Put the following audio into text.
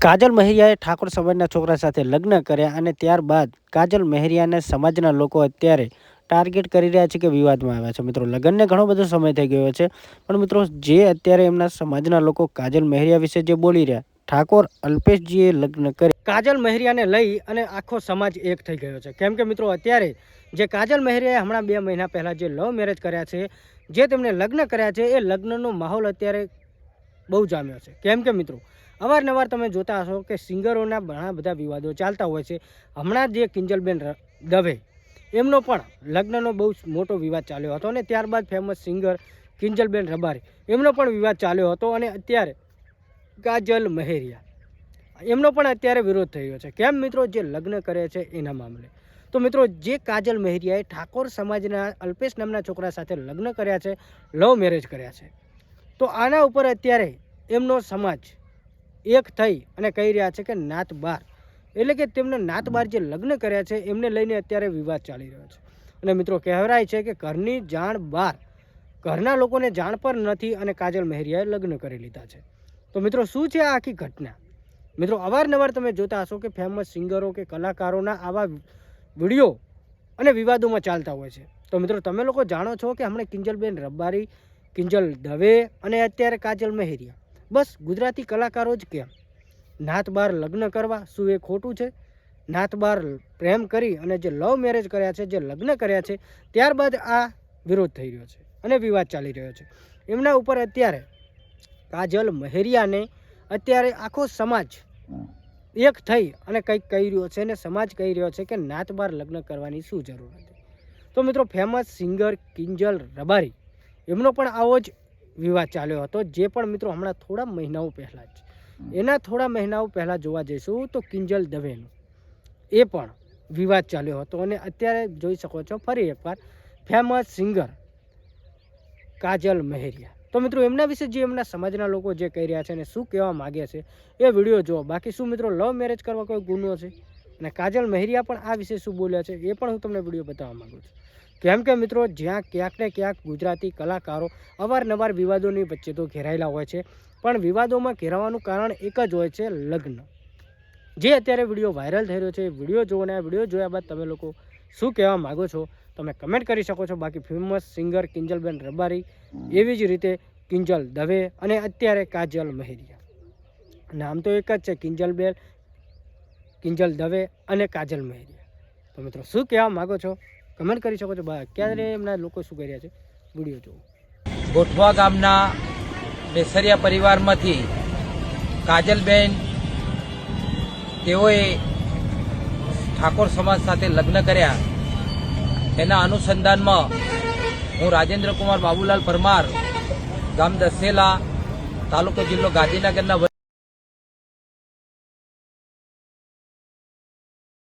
કાજલ મહેરિયાએ ઠાકોર સમાજના છોકરા સાથે લગ્ન કર્યા અને ત્યારબાદ કાજલ મહેરિયાને સમાજના લોકો અત્યારે ટાર્ગેટ કરી રહ્યા છે કે વિવાદમાં આવ્યા છે। મિત્રો લગ્નને ઘણો બધો સમય થઈ ગયો છે, પણ મિત્રો જે અત્યારે એમના સમાજના લોકો કાજલ મહેરિયા વિશે જે બોલી રહ્યા, ઠાકોર અલ્પેશજીએ લગ્ન કરી કાજલ મહેરિયાને લઈ અને આખો સમાજ એક થઈ ગયો છે। કેમ કે મિત્રો અત્યારે જે કાજલ મહેરિયાએ હમણાં 2 મહિના પહેલાં જે લવ મેરેજ કર્યા છે, જે તેમણે લગ્ન કર્યા છે, એ લગ્નનો માહોલ અત્યારે બહુ જામ્યો છે। કેમ કે મિત્રો અવારનવાર તમે જોતા હશો કે સિંગરોના ઘણા બધા વિવાદો ચાલતા હોય છે। હમણાં જે કિંજલબેન દવે એમનો પણ લગ્નનો બહુ મોટો વિવાદ ચાલ્યો હતો અને ત્યારબાદ ફેમસ સિંગર કિંજલબેન રબારી એમનો પણ વિવાદ ચાલ્યો હતો અને અત્યારે કાજલ મહેરિયા એમનો પણ અત્યારે વિરોધ થઈ ગયો છે। કેમ મિત્રો? જે લગ્ન કરે છે એના મામલે। તો મિત્રો જે કાજલ મહેરિયાએ ઠાકોર સમાજના અલ્પેશ નામના છોકરા સાથે લગ્ન કર્યા છે, લવ મેરેજ કર્યા છે, તો આના ઉપર અત્યારે એમનો સમાજ એક થઈ અને કહી રહ્યા છે કે નાત બાર, એટલે કે તેમને નાત બાર જે લગ્ન કર્યા છે એમને લઈને અત્યારે વિવાદ ચાલી રહ્યો છે। અને મિત્રો કહેવાય છે કે ઘરની જાણ બહાર, ઘરના લોકોને જાણ પર નથી અને કાજલ મહેરિયાએ લગ્ન કરી લીધા છે। તો મિત્રો શું છે આ આખી ઘટના? મિત્રો અવારનવાર તમે જોતા હશો કે ફેમસ સિંગરો કે કલાકારોના આવા વિડીયો અને વિવાદોમાં ચાલતા હોય છે। તો મિત્રો તમે લોકો જાણો છો કે હમણાં કિંજલબેન રબારી, કિંજલ દવે અને અત્યારે કાજલ મહેરિયા, બસ ગુજરાતી કલાકારો જ કેમ નાત બાર લગ્ન કરવા, શું એ ખોટું છે? નાત બાર પ્રેમ કરી અને જે લવ મેરેજ કર્યા છે, જે લગ્ન કર્યા છે, ત્યારબાદ આ વિરોધ થઈ રહ્યો છે અને વિવાદ ચાલી રહ્યો છે એમના ઉપર। અત્યારે કાજલ મહેરિયાને અત્યારે આખો સમાજ એક થઈ અને કંઈક કહી રહ્યો છે અને સમાજ કહી રહ્યો છે કે નાત બાર લગ્ન કરવાની શું જરૂર હતી। તો મિત્રો ફેમસ સિંગર કિંજલ રબારી એમનો પણ આવો જ વિવાદ ચાલ્યો હતો, જે પણ મિત્રો હમણાં થોડા મહિનાઓ પહેલાં જ, એના થોડા મહિનાઓ પહેલાં જોવા જઈશું તો કિંજલ દવેનો એ પણ વિવાદ ચાલ્યો હતો અને અત્યારે જોઈ શકો છો ફરી એકવાર ફેમસ સિંગર કાજલ મહેરિયા। તો મિત્રો એમના વિશે જે એમના સમાજના લોકો જે કહી રહ્યા છે અને શું કહેવા માગે છે એ વિડીયો જુઓ। બાકી શું મિત્રો લવ મેરેજ કરવા કોઈ ગુનો છે? અને કાજલ મહેરિયા પણ આ વિશે શું બોલ્યા છે એ પણ હું તમને વિડીયો બતાવવા માગું છું। કેમ કે મિત્રો જ્યાં ક્યાંક ને ક્યાંક ગુજરાતી કલાકારો અવારનવાર વિવાદોની વચ્ચે તો ઘેરાયેલા હોય છે, પણ વિવાદોમાં ઘેરાવાનું કારણ એક જ હોય છે, લગ્ન। જે અત્યારે વિડીયો વાયરલ થઈ રહ્યો છે, વિડીયો જુઓ અને આ વિડીયો જોયા બાદ તમે લોકો શું કહેવા માગો છો તમે કમેન્ટ કરી શકો છો। બાકી ફેમસ સિંગર કિંજલબેન રબારી, એવી જ રીતે કિંજલ દવે અને અત્યારે કાજલ મહેરિયા, નામ તો એક જ છે, કિંજલબેન, કિંજલ દવે અને કાજલ મહેરિયા। તો મિત્રો શું કહેવા માગો છો કમેન્ટ કરી શકો છો। ક્યારે એમના લોકો શું કરી રહ્યા છે વિડીયો જુઓ। ગોઠવા ગામના બેસરિયા પરિવારમાંથી કાજલબેન તેઓએ ઠાકોર સમાજ સાથે લગ્ન કર્યા, એના અનુસંધાનમાં હું રાજેન્દ્ર કુમાર બાબુલાલ પરમાર, ગામ દસેલા, તાલુકો જિલ્લો ગાંધીનગરના